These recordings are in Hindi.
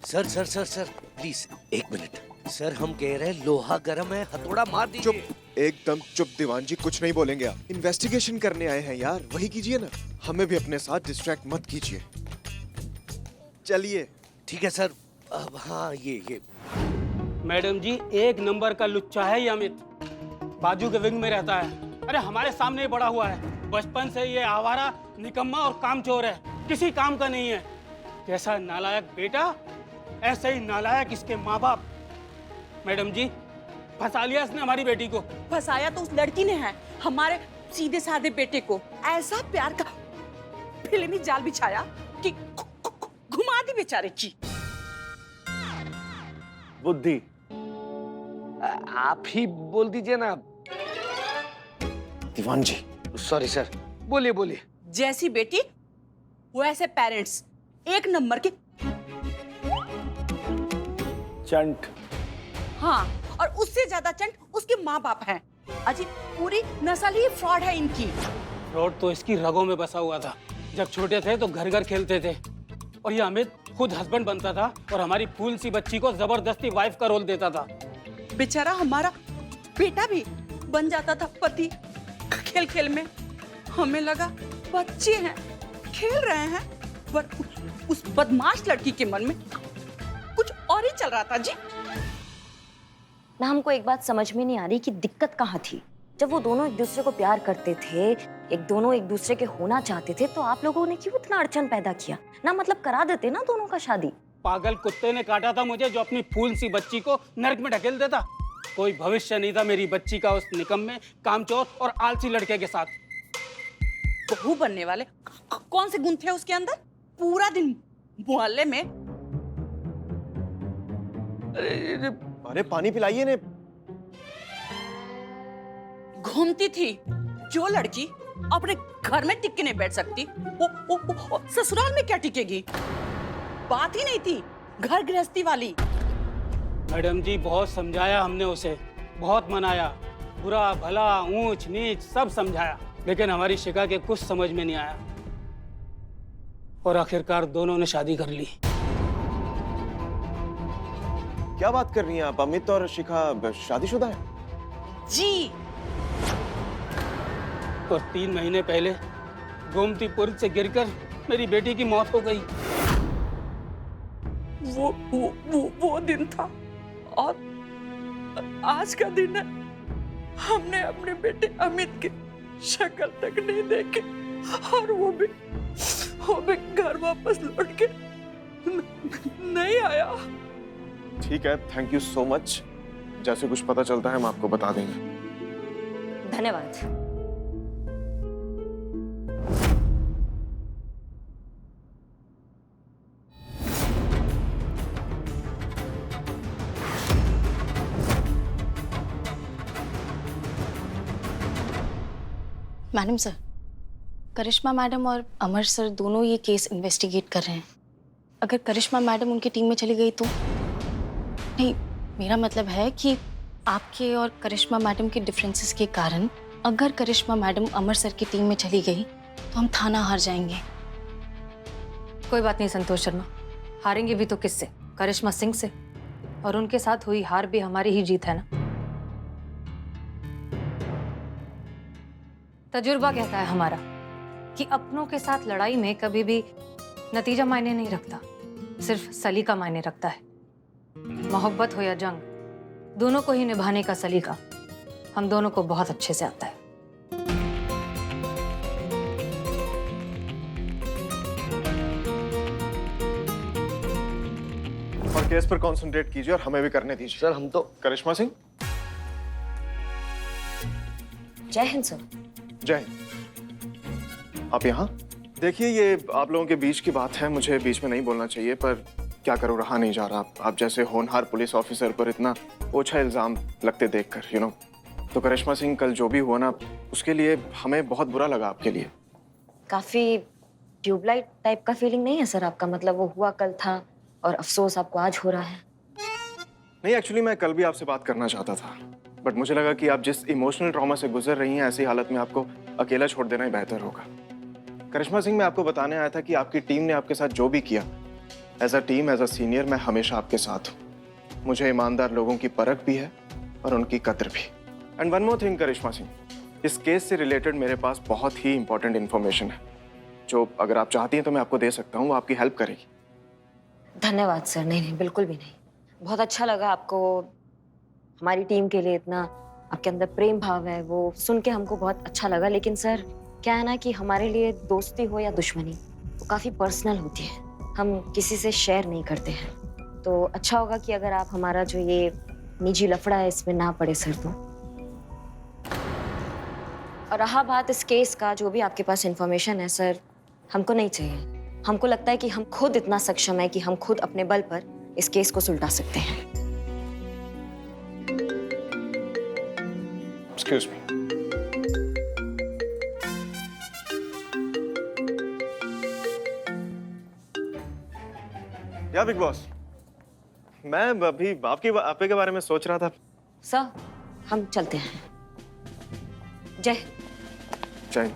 Sir sir sir sir please 1 minute. Sir हम कह रहे हैं लोहा गर्म है, हथौड़ा मार दीजिए। चुप, एकदम चुप दीवान जी, कुछ नहीं बोलेंगे आप। इन्वेस्टिगेशन करने आए हैं यार, वही कीजिए ना। हमें भी अपने साथ डिस्ट्रैक्ट मत कीजिए। चलिए। ठीक है सर। अब हाँ ये मैडम जी, 1 नंबर का लुच्चा है ये अमित। बाजू के विंग में रहता है। अरे हमारे सामने ही बड़ा हुआ है। बचपन से ये आवारा, निकम्मा और कामचोर है, किसी काम का नहीं है। जैसा नालायक बेटा, ऐसे ही नालायक इसके माँ बाप। मैडम जी, फंसा लिया इसने हमारी बेटी को। फंसाया तो उस लड़की ने है, हमारे सीधे साधे बेटे को। ऐसा प्यार का फिल्मी जाल बिछाया कि घुमा दी बेचारे की। बुद्धि। आप ही बोल दीजिए ना। दीवान जी। सॉरी सर, बोलिए बोलिए। जैसी बेटी वैसे पेरेंट्स, 1 नंबर के चंट। हाँ, और उससे ज्यादा चंट उसके माँ बाप हैं। अजी पूरी नस्ल ही फ्रॉड है इनकी। फ्रॉड तो इसकी रगों में बसा हुआ था। जब छोटे थे तो घर घर खेलते थे, और ये अमित खुद हस्बैंड बनता था और हमारी फूल सी बच्ची को जबरदस्ती वाइफ का रोल देता था। बेचारा हमारा बेटा भी बन जाता था पति खेल खेल में। हमें लगा बच्चे हैं, खेल रहे हैं, पर उस बदमाश लड़की के मन में कुछ और ही चल रहा था जी। ना हमको एक बात समझ में नहीं आ रही कि दिक्कत कहाँ थी। जब वो दोनों एक दूसरे को प्यार करते थे, दोनों एक दूसरे के होना चाहते थे, तो आप लोगों ने क्यों इतना अड़चन पैदा किया? ना मतलब करा देते ना दोनों का शादी। पागल कुत्ते ने काटा था मुझे, जो अपनी फूल सी बच्ची को नरक में ढकेल देता। कोई भविष्य नहीं था मेरी बच्ची का उस निकम्मे, कामचोर और आलसी लड़के के साथ। बहू बनने वाले कौन से गुण थे उसके अंदर? पूरा दिन मोहल्ले में अरे पानी पिलाइए ने। घूमती थी। जो लड़की अपने घर में टिक के नहीं बैठ सकती, वो ससुराल में क्या टिकेगी? बात ही नहीं थी घर गृहस्थी वाली। मैडम जी, बहुत समझाया हमने उसे, बहुत मनाया, बुरा भला ऊंच नीच सब समझाया, लेकिन हमारी शिका के कुछ समझ में नहीं आया, और आखिरकार दोनों ने शादी कर ली। क्या बात कर रही हैं आप? अमित और शिखा शादीशुदा है? जी। और 3 महीने पहले गोमतीपुर से गिरकर मेरी बेटी की मौत हो गई। वो दिन था, और आज का दिन है। हमने अपने बेटे अमित की शक्ल तक नहीं देखी, और वो भी घर वापस लौट के नहीं आया। ठीक है, थैंक यू सो मच। जैसे कुछ पता चलता है हम आपको बता देंगे। धन्यवाद। मैडम सर, करिश्मा मैडम और अमर सर दोनों ये केस इन्वेस्टिगेट कर रहे हैं। अगर करिश्मा मैडम उनकी टीम में चली गई तो? नहीं, मेरा मतलब है कि आपके और करिश्मा मैडम के डिफरेंसेस के कारण अगर करिश्मा मैडम अमर सर की टीम में चली गई तो हम थाना हार जाएंगे। कोई बात नहीं संतोष शर्मा, हारेंगे भी तो किससे? करिश्मा सिंह से, और उनके साथ हुई हार भी हमारी ही जीत है ना। तजुर्बा कहता है हमारा कि अपनों के साथ लड़ाई में कभी भी नतीजा मायने नहीं रखता, सिर्फ सलीका मायने रखता है। मोहब्बत हो या जंग, दोनों को ही निभाने का सलीका हम दोनों को बहुत अच्छे से आता है। और केस पर कंसंट्रेट कीजिए और हमें भी करने दीजिए। सर हम तो। करिश्मा सिंह। जय हिंद सर। जय हिंद। आप यहाँ देखिए, ये आप लोगों के बीच की बात है, मुझे बीच में नहीं बोलना चाहिए, पर क्या करूँ, रहा नहीं जा रहा। आप जैसे होनहार पुलिस ऑफिसर पर इतना ओछा इल्जाम लगते देखकर, तो करिश्मा सिंह, कल जो भी हुआ ना, उसके लिए हमें बहुत बुरा लगा आपके लिए। काफी ट्यूबलाइट टाइप का फीलिंग नहीं है सर आपका? मतलब वो हुआ कल था और अफसोस आपको आज हो रहा है। नहीं, एक्चुअली मैं कल भी आपसे बात करना चाहता था, बट मुझे लगा कि आप जिस इमोशनल ट्रॉमा से गुजर रही हैं, ऐसी हालत में आपको अकेला छोड़ देना ही बेहतर होगा। करिश्मा सिंह, मैं आपको बताने आया था कि आपकी टीम ने आपके साथ जो भी किया as a team, as a senior मैं हमेशा आपके साथ हूँ। मुझे ईमानदार लोगों की परख भी है और उनकी कद्र भी। एंड वन मोर थिंग करिश्मा सिंह, इस केस से रिलेटेड मेरे पास बहुत ही इंपॉर्टेंट इन्फॉर्मेशन है जो अगर आप चाहती हैं तो मैं आपको दे सकता हूँ, वो आपकी हेल्प करेगी। धन्यवाद सर। नहीं नहीं, बिल्कुल भी नहीं। बहुत अच्छा लगा आपको हमारी टीम के लिए इतना आपके अंदर प्रेम भाव है, वो सुन के हमको बहुत अच्छा लगा। लेकिन सर क्या है ना कि हमारे लिए दोस्ती हो या दुश्मनी वो काफ़ी पर्सनल होती है, हम किसी से शेयर नहीं करते हैं। तो अच्छा होगा कि अगर आप हमारा जो ये निजी लफड़ा है इसमें ना पड़े सर। तो और रहा बात इस केस का, जो भी आपके पास इंफॉर्मेशन है सर, हमको नहीं चाहिए। हमको लगता है कि हम खुद इतना सक्षम है कि हम खुद अपने बल पर इस केस को सुलझा सकते हैं। Excuse me. या बिग बॉस, मैं अभी आपके के बारे में सोच रहा था। सर हम चलते हैं। जय। जय।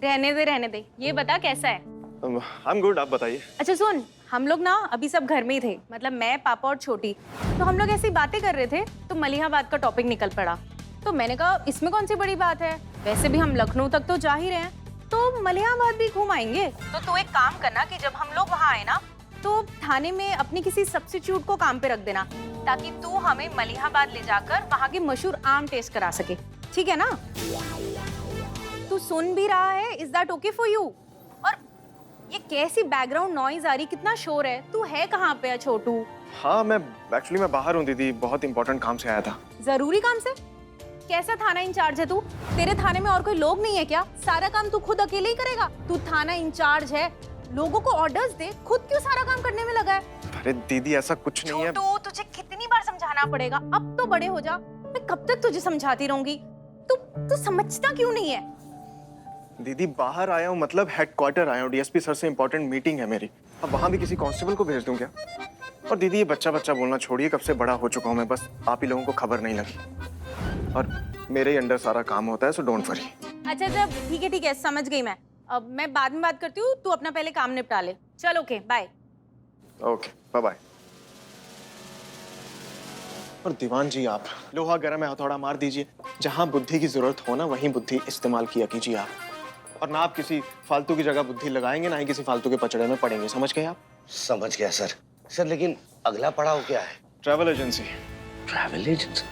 रहने दे। ये बता कैसा है? आई एम गुड, आप बताइए। अच्छा सुन, हम लोग ना अभी सब घर में ही थे, मतलब मैं, पापा और छोटी। तो हम लोग ऐसी बातें कर रहे थे तो मलिहाबाद का टॉपिक निकल पड़ा। तो मैंने कहा इसमें कौन सी बड़ी बात है, वैसे भी हम लखनऊ तक तो जा ही रहे हैं, तो मलिहाबाद भी घूम आएंगे। तो तू एक काम करना कि जब हम लोग वहाँ आए ना तो थाने में अपने किसी सब्स्टिट्यूट को काम पे रख देना, ताकि तू हमें मलिहाबाद ले जाकर वहाँ के मशहूर आम टेस्ट करा सके। ठीक है ना? तू सुन भी रहा है? Is that okay for you? और ये कैसी बैकग्राउंड नॉइज आ रही, कितना शोर है? तू है कहाँ पे है छोटू? हाँ, मैं एक्चुअली मैं बाहर हूँ दीदी, बहुत इंपॉर्टेंट काम से आया था। जरूरी काम से? कैसा थाना इंचार्ज है तू? तेरे थाने में और कोई लोग नहीं है क्या? सारा काम तू खुद अकेले ही करेगा? तू थाना इंचार्ज है, लोगों को ऑर्डर्स दे, खुद क्यों सारा काम करने में लगा है? अरे दीदी ऐसा कुछ नहीं है। छोटू, तुझे कितनी बार समझाना पड़ेगा? अब तो बड़े हो जा। मैं कब तक तुझे समझाती रहूंगी? तू समझता क्यों नहीं है? दीदी बाहर आया हूँ, मतलब हेडक्वार्टर आया हूँ, डीएसपी सर से इंपॉर्टेंट मीटिंग है मेरी। अब वहाँ भी किसी कांस्टेबल को भेज दूँ क्या? और दीदी ये बच्चा बोलना छोड़िए, कब से बड़ा हो चुका हूँ मैं, बस आप ही लोगों को खबर नहीं लगी। और मेरे ही अंडर सारा काम होता है, सो डोंट वरी। अच्छा जब ठीक है, समझ गई मैं। अब मैं बाद में बात करती हूँ, तू अपना पहले काम निपटा ले। चल okay, bye. Okay, bye bye. और दीवान जी, आप लोहा गर्म है, हथौड़ा मार दीजिए। जहाँ बुद्धि की जरूरत हो ना, वहीं बुद्धि इस्तेमाल किया कीजिए आप। और ना आप किसी फालतू की जगह बुद्धि लगाएंगे, ना ही किसी फालतू के पचड़े में पड़ेंगे। समझ गए आप? समझ गया सर। सर लेकिन अगला पड़ाव क्या है? Travel agency. Travel agency?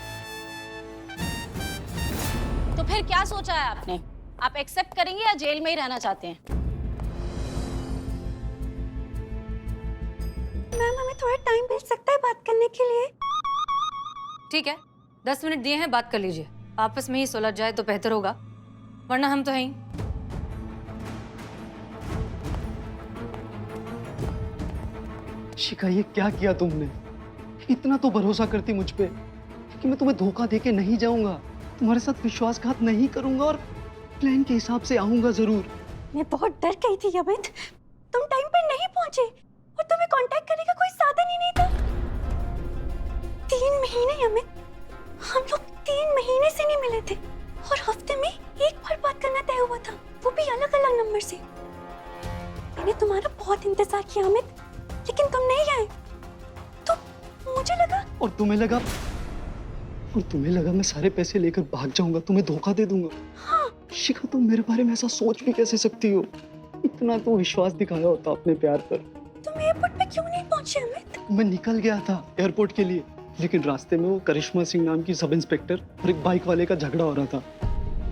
तो फिर क्या सोचा है आपने? आप एक्सेप्ट करेंगे या जेल में ही रहना चाहते हैं? मैम हमें थोड़ा टाइम मिल सकता है बात करने के लिए? ठीक है, 10 मिनट दिए हैं, बात कर लीजिए। आपस में ही सुलझ जाए तो बेहतर होगा, वरना हम तो हैं ही। शिखा, ये क्या किया तुमने? इतना तो भरोसा करती मुझ पे कि मैं तुम्हें धोखा देके नहीं जाऊंगा, तुम्हारे साथ विश्वासघात नहीं करूंगा और प्लान के हिसाब से आऊंगा जरूर। मैं बहुत डर गई थी अमित, तुम टाइम पे नहीं पहुंचे और तुम्हें कांटेक्ट करने का कोई साधन ही नहीं था। 3 महीने अमित, हम लोग 3 महीने से नहीं मिले थे और हफ्ते में एक बार बात करना तय हुआ था, वो भी अलग अलग नंबर से। मैंने तुम्हारा बहुत इंतजार किया अमित, लेकिन तुम नहीं आए तो मुझे लगा। और तुम्हें लगा मैं सारे पैसे लेकर भाग जाऊंगा, तुम्हें धोखा दे दूंगा। हाँ। शिखा, तुम मेरे बारे में ऐसा सोच भी कैसे सकती हो? इतना तो विश्वास दिखाया होता अपने प्यार पर। तुम एयरपोर्ट पे क्यों नहीं पहुंचे अमित? मैं निकल गया था एयरपोर्ट के लिए, लेकिन रास्ते में वो करिश्मा सिंह नाम की सब इंस्पेक्टर और एक बाइक वाले का झगड़ा हो रहा था।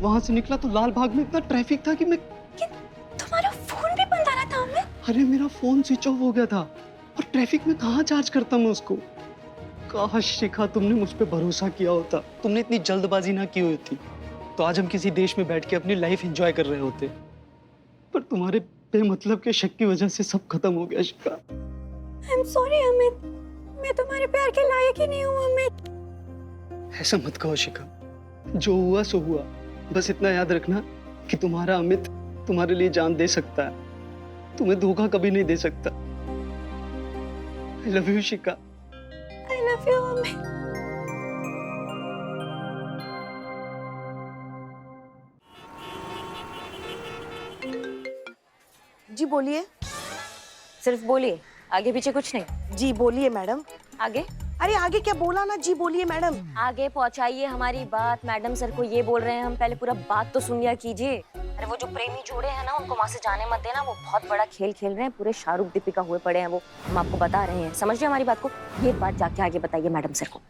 वहां से निकला तो लाल बाग में इतना ट्रैफिक था कि मैं तुम्हारा फोन भी बंद आ रहा था अमित। अरे मेरा फोन स्विच ऑफ हो गया था और ट्रैफिक में कहाँ चार्ज करता मैं उसको। काश शिखा, तुमने मुझ पे भरोसा किया होता, तुमने इतनी जल्दबाजी ना की होती तो आज हम किसी देश में बैठ के अपनी लाइफ एंजॉय कर रहे होते। पर तुम्हारे बेमतलब के शक की वजह से सब खत्म हो गया शिखा। आई एम सॉरी अमित, मैं तुम्हारे प्यार के लायक ही नहीं हूँ अमित। ऐसा मत कहो शिखा, जो हुआ सो हुआ। बस इतना याद रखना कि तुम्हारा अमित तुम्हारे लिए जान दे सकता है, तुम्हें धोखा कभी नहीं दे सकता। I love you Shikha. I love you Amit. जी बोलिए। सिर्फ बोलिए। आगे पीछे कुछ नहीं। जी बोलिए मैडम। आगे अरे आगे क्या बोला ना, जी बोलिए मैडम। आगे पहुंचाइए हमारी बात। मैडम सर को ये बोल रहे हैं हम, पहले पूरा बात तो सुन लिया कीजिए। अरे वो जो प्रेमी जोड़े हैं ना, उनको वहां से जाने मत देना। वो बहुत बड़ा खेल खेल रहे हैं, पूरे शाहरुख दीपिका हुए पड़े हैं वो। हम आपको बता रहे हैं, समझिए हमारी बात को। ये बात जाके आगे बताइए मैडम सर को।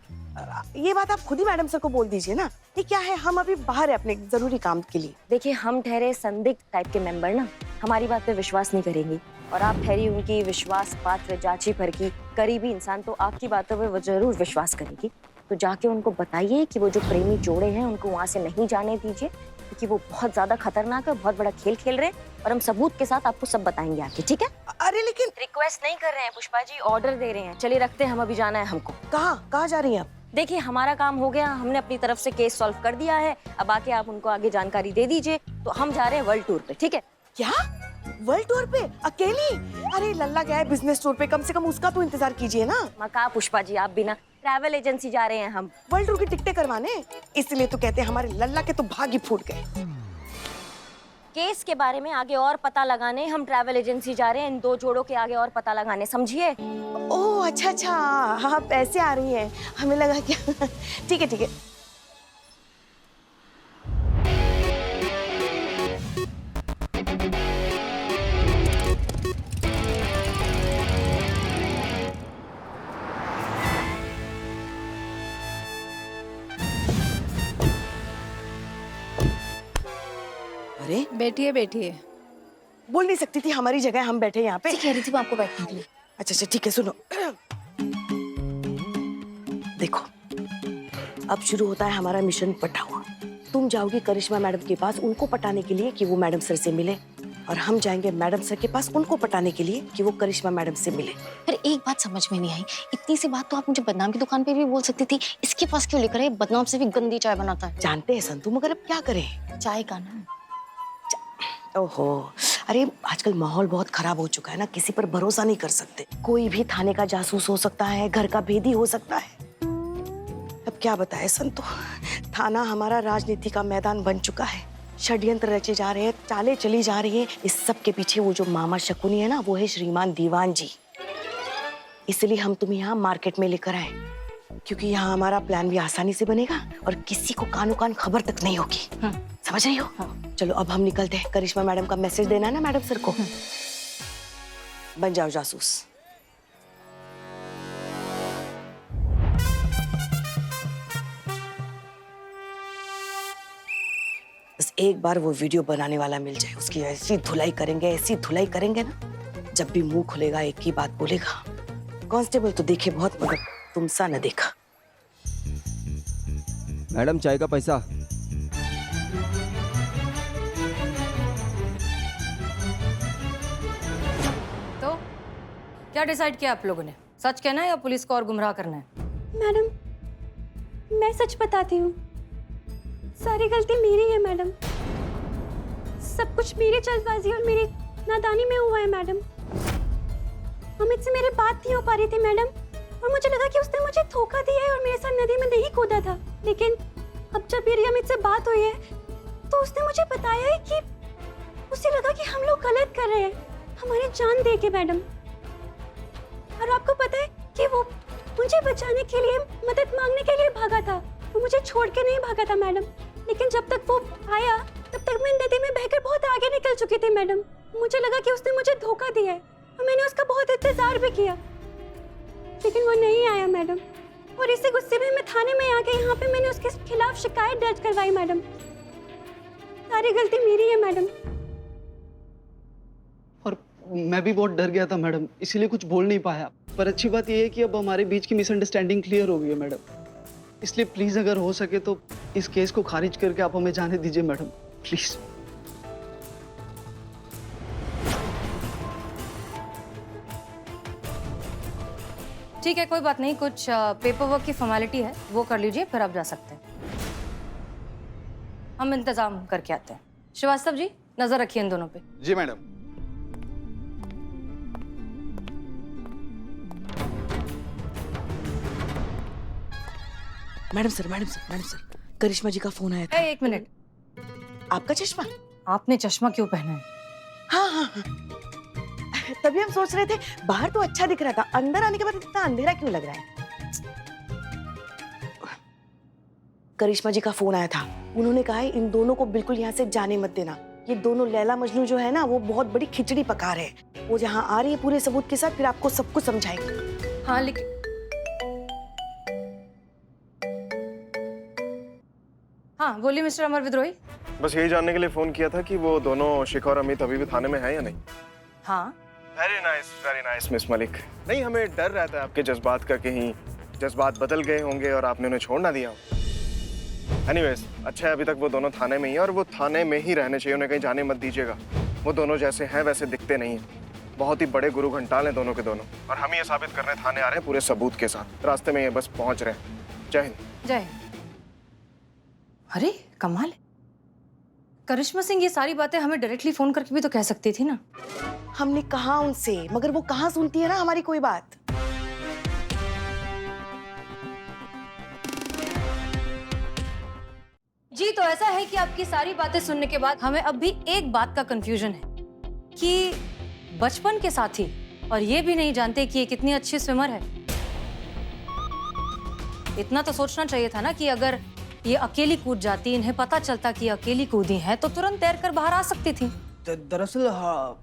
ये बात आप खुद ही मैडम सर को बोल दीजिए ना। ये क्या है, हम अभी बाहर है अपने जरूरी काम के लिए। देखिए हम ठहरे संदिग्ध टाइप के मेंबर ना, हमारी बात पे विश्वास नहीं करेंगी। और आप ठहरी उनकी विश्वास पात्र जांची परखी करीबी इंसान, तो आपकी बातों पे वो जरूर विश्वास करेगी। तो जाके उनको बताइए कि वो जो प्रेमी जोड़े हैं उनको वहां से नहीं जाने दीजिए, क्योंकि वो बहुत ज्यादा खतरनाक है, बहुत बड़ा खेल खेल रहे हैं। और हम सबूत के साथ आपको सब बताएंगे आके, ठीक है? अरे लेकिन रिक्वेस्ट नहीं कर रहे हैं पुष्पा जी, ऑर्डर दे रहे हैं। चलिए रखते हैं, हम अभी जाना है हमको। कहाँ जा रही हैं आप? देखिए हमारा काम हो गया, हमने अपनी तरफ से केस सॉल्व कर दिया है। अब आके आप उनको आगे जानकारी दे दीजिए। तो हम जा रहे हैं वर्ल्ड टूर पे, ठीक है? क्या वर्ल्ड टूर पे अकेली? अरे लल्ला गया है बिजनेस टूर पे, कम से कम उसका तो इंतजार कीजिए ना। मका पुष्पा जी, आप बिना ट्रैवल एजेंसी जा रहे हैं हम। वर्ल्ड टूर की टिकटें करवाने, इसलिए तो कहते हैं हमारे लल्ला के तो भाग ही फूट गए। केस के बारे में आगे और पता लगाने हम ट्रैवल एजेंसी जा रहे हैं, इन दो जोड़ों के आगे और पता लगाने, समझिए? ओह अच्छा, हाँ पैसे आ रही हैं, हमें लगा क्या। ठीक है। अरे बैठिए। बोल नहीं सकती थी, हमारी जगह हम बैठे यहाँ पे। कह रही थी मैं आपको बैठने के लिए। अच्छा ठीक है, सुनो। देखो अब शुरू होता है हमारा मिशन पटा हुआ। तुम जाओगी करिश्मा मैडम के पास उनको पटाने के लिए कि वो मैडम सर से मिले, और हम जाएंगे मैडम सर के पास उनको पटाने के लिए कि वो करिश्मा मैडम से मिले। पर एक बात समझ में नहीं आई, इतनी सी बात तो आप मुझे बदनाम की दुकान पे भी बोल सकती थी, इसके पास क्यों लेकर आए? बदनाम से भी गंदी चाय बनाता है। जानते हैं संतु, मगर अब क्या करें? चाय का ना। ओहो, अरे आजकल माहौल बहुत खराब हो चुका है ना, किसी पर भरोसा नहीं कर सकते। कोई भी थाने का जासूस हो सकता है, घर का भेदी हो सकता है। अब क्या बताए संतु, थाना हमारा राजनीति का मैदान बन चुका है। षड्यंत्र रचे जा रहे हैं, चालें चली जा रही हैं। इस सब के पीछे वो जो मामा शकुनी है ना, वो है श्रीमान दीवान जी। इसलिए हम तुम्हें यहाँ मार्केट में लेकर आए, क्योंकि यहाँ हमारा प्लान भी आसानी से बनेगा और किसी को कानो कान खबर तक नहीं होगी। समझ रही हो? चलो अब हम निकलते हैं। करिश्मा मैडम का मैसेज देना है ना मैडम सर को। बन जाओ जासूस। बस एक बार वो वीडियो बनाने वाला मिल जाए, उसकी ऐसी धुलाई करेंगे ना, जब भी मुंह खुलेगा एक ही बात बोलेगा, कांस्टेबल तो देखे बहुत मगर तुम सा न देखा। मैडम चाय का पैसा। तो क्या डिसाइड किया आप लोगों ने? सच कहना है या पुलिस को और गुमराह करना है? मैडम मैं सच बताती हूँ, सारी गलती मेरी है मैडम। सब कुछ मेरी जल्दबाजी और मेरी नादानी में हुआ है मैडम। अमित से मेरी बात नहीं हो पा रही थी मैडम, और मुझे लगा कि उसने मुझे धोखा दिया है और मेरे साथ नदी में नहीं कूदा था। लेकिन अब जब मेरी अमित से बात हुई है तो उसने मुझे बताया है कि उसे लगा कि हम लोग गलत कर रहे हैं, हमारी जान दे के मैडम। और आपको पता है कि वो मुझे बचाने के लिए, मदद मांगने के लिए भागा था, वो मुझे छोड़ के नहीं भागा था मैडम। लेकिन जब तक वो आया तब तक मैं नदी में बहकर बहुत आगे निकल चुकी थी मैडम। मुझे लगा कि उसने मुझे धोखा दिया है और मैंने उसका बहुत इंतजार भी किया, लेकिन वो नहीं आया मैडम। और इसी गुस्से में मैं थाने में आ गई। यहाँ पे मैंने उसके खिलाफ शिकायत दर्ज करवाई मैडम। सारी गलती मेरी है मैडम। और मैं भी बहुत डर गया था मैडम, इसीलिए कुछ बोल नहीं पाया। पर अच्छी बात यह है कि अब हमारे बीच की मिसअंडरस्टैंडिंग क्लियर हो गई है मैडम। इसलिए प्लीज अगर हो सके तो इस केस को खारिज करके आप हमें जाने दीजिए मैडम, प्लीज। ठीक है, कोई बात नहीं, कुछ पेपर वर्क की फॉर्मेलिटी है, वो कर लीजिए, फिर आप जा सकते हैं। हम इंतजाम करके आते हैं। श्रीवास्तव जी नजर रखिए इन दोनों पे। जी मैडम। मैडम सर, करिश्मा जी का फोन आया था। एक मिनट, आपका चश्मा? आपने चश्मा क्यों पहना है? हाँ, तभी हम सोच रहे थे बाहर तो अच्छा दिख रहा था, अंदर आने के बाद इतना अंधेरा क्यों लग रहा है। करिश्मा जी का फोन आया था, उन्होंने कहा है इन दोनों को बिल्कुल यहाँ से जाने मत देना। ये दोनों लैला मजनू जो है ना, वो बहुत बड़ी खिचड़ी पका रहे हैं। वो जहाँ आ रही है पूरे सबूत के साथ, फिर आपको सब कुछ समझाएंगे। हाँ लेकिन हाँ बोलिए मिस्टर अमर विद्रोही। बस यही जानने के लिए फोन किया था कि वो दोनों शिखा और अमित अभी भी थाने में हैं या नहीं। हाँ वेरी नाइस मिस मलिक। नहीं, हमें डर रहता है आपके जज्बात का, कहीं जज्बात बदल गए होंगे और आपने उन्हें छोड़ ना दिया हो। एनीवेज, अच्छा है अभी तक वो दोनों थाने में ही हैं और वो थाने में ही रहने चाहिए, उन्हें कहीं जाने मत दीजिएगा। वो दोनों जैसे हैं वैसे दिखते नहीं हैं, बहुत ही बड़े गुरु घंटाल हैं दोनों के दोनों, और हम ये साबित करने थाने आ रहे हैं पूरे सबूत के साथ। रास्ते में ये बस पहुंच रहे हैं। जय हिंद। जय। अरे कमाल है, करिश्मा सिंह ये सारी बातें हमें डायरेक्टली फोन करके भी तो कह सकती थी ना। हमने कहा उनसे, मगर वो कहाँ सुनती है ना हमारी कोई बात। जी तो ऐसा है कि आपकी सारी बातें सुनने के बाद हमें अब भी एक बात का कंफ्यूजन है कि बचपन के साथी और ये भी नहीं जानते कि ये कितनी अच्छी स्विमर है। इतना तो सोचना चाहिए था ना कि अगर ये अकेली कूद जाती, इन्हें पता चलता कि ये अकेली कूदी है तो तुरंत तैर कर बाहर आ सकती थी। दरअसल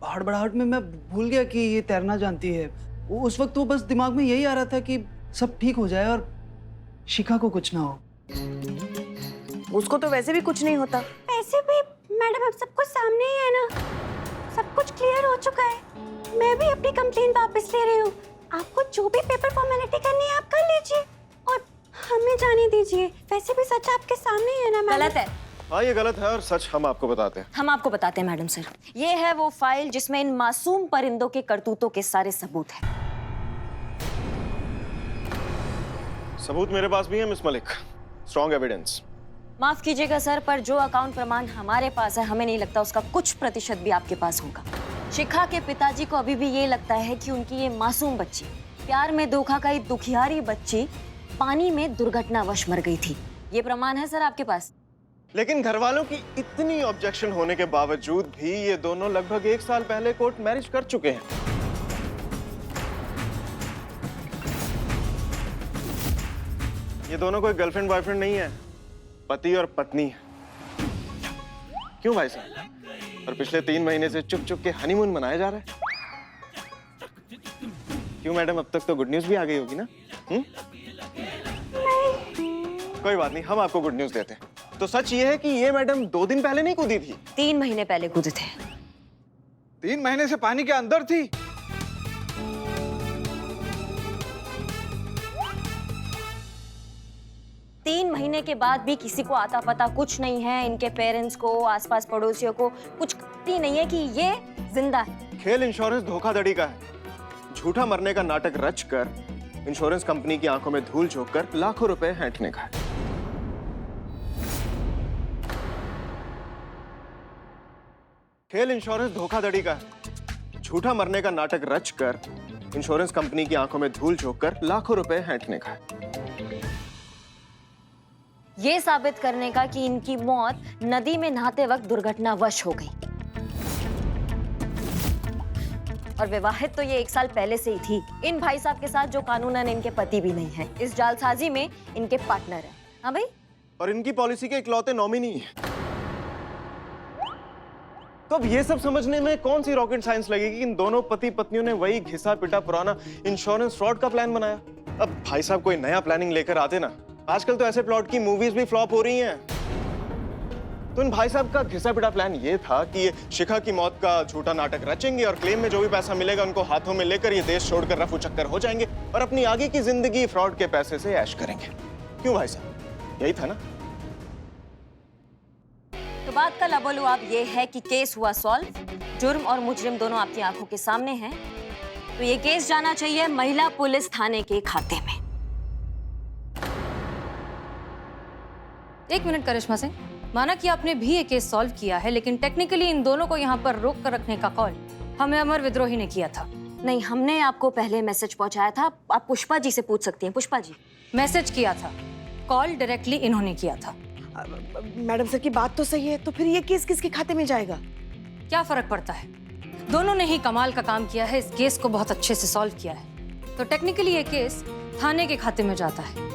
हड़बड़ाहट में मैं भूल गया कि ये तैरना जानती है। उस वक्त तो बस दिमाग में यही आ रहा था कि सब ठीक हो जाए और शिखा को कुछ ना हो। उसको तो वैसे भी कुछ नहीं होता। ऐसे भी मैडम अब सब कुछ सामने ही है ना, सब कुछ क्लियर हो चुका है। मैं भी अपनी कंप्लेन वापस ले रही हूँ। आपको जो भी पेपर फॉर्मेलिटी करनी है आप कर लीजिए और हमें जाने दीजिए। वैसे भी सच आपके सामने ही है ना मैडम। गलत है। हाँ ये गलत है और सच हम आपको बताते हैं। हम आपको बताते हैं मैडम सर, ये है वो फाइल जिसमें इन मासूम परिंदों के करतूतों के सारे सबूत हैं। सबूत मेरे पास भी है मिस मलिक, स्ट्रॉन्ग एविडेंस। माफ कीजिएगा सर, पर जो अकाउंट प्रमाण हमारे पास है हमें नहीं लगता उसका कुछ प्रतिशत भी आपके पास होगा। शिखा के पिताजी को अभी भी ये लगता है कि उनकी ये मासूम बच्ची, प्यार में धोखा खाई दुखियारी बच्ची पानी में दुर्घटनावश मर गई थी। ये प्रमाण है सर आपके पास। लेकिन घर वालों की इतनी ऑब्जेक्शन होने के बावजूद भी ये दोनों लगभग 1 साल पहले कोर्ट मैरिज कर चुके हैं। ये दोनों कोई गर्लफ्रेंड बॉयफ्रेंड नहीं है, पति और पत्नी है। क्यों भाई साहब? और पिछले 3 महीने से चुप चुप के हनीमून मनाया जा रहा है। क्यों मैडम, अब तक तो गुड न्यूज भी आ गई होगी ना? कोई बात नहीं, हम आपको गुड न्यूज देते हैं। तो सच ये है कि ये मैडम 2 दिन पहले नहीं कूदी थी, 3 महीने पहले कूदे थे। 3 महीने से पानी के अंदर थी। तीन महीने के बाद भी किसी को आता पता कुछ नहीं है, इनके पेरेंट्स को, आसपास पड़ोसियों को कुछ पता नहीं है कि ये जिंदा है। खेल इंश्योरेंस धोखाधड़ी का है। झूठा मरने का नाटक रचकर इंश्योरेंस कंपनी की आंखों में धूल झोंककर लाखों रुपए हैंटने का है। खेल इंश्योरेंस धोखाधड़ी का है। झूठा मरने का नाटक रचकर इंश्योरेंस कंपनी की आंखों में धूल झोंककर लाखों रुपए हैंटने का है। ये साबित करने का कि इनकी मौत नदी में नहाते वक्त दुर्घटनावश हो गई। और विवाहित तो ये 1 साल पहले से ही थी इन भाई साहब के साथ, जो कानूनन इनके पति भी नहीं है। इस जालसाजी में इनके पार्टनर है। हाँ भाई, और इनकी पॉलिसी के इकलौते नॉमिनी है। तो अब ये सब समझने में कौन सी रॉकेट साइंस लगेगी कि इन दोनों पति पत्नियों ने वही घिसा पिटा पुराना इंश्योरेंस फ्रॉड का प्लान बनाया। अब भाई साहब कोई नया प्लानिंग लेकर आते ना, आजकल तो ऐसे प्लॉट की मूवीज भी फ्लॉप हो रही हैं। तो इन भाई साहब का घिसा पिटा प्लान ये था कि ये शिखा की मौत का झूठा नाटक रचेंगे और क्लेम में जो भी पैसा मिलेगा उनको हाथों में लेकर ये देश छोड़कर रफू चक्कर हो जाएंगे और अपनी आगे की जिंदगी फ्रॉड के पैसे से ऐश करेंगे। क्यों भाई साहब, यही था ना? तो बात का लबोलुआब ये है कि केस हुआ सॉल्व, जुर्म और मुजरिम दोनों आपकी आंखों के सामने हैं। तो ये केस जाना चाहिए महिला पुलिस थाने के खाते में। 1 मिनट करिश्मा सिंह, माना कि आपने भी ये केस सॉल्व किया है, लेकिन टेक्निकली इन दोनों को यहाँ पर रोक कर रखने का कॉल हमें अमर विद्रोही ने किया था। नहीं, हमने आपको पहले मैसेज पहुंचाया था। आप पुष्पा जी से पूछ सकती हैं। पुष्पा जी, मैसेज किया था, कॉल डायरेक्टली इन्होंने किया था। मैडम सर की बात तो सही है, तो फिर ये केस किसके खाते में जाएगा? क्या फर्क पड़ता है? दोनों ने ही कमाल का काम किया है, इस केस को बहुत अच्छे से सॉल्व किया है। तो टेक्निकली ये केस थाने के खाते में जाता है।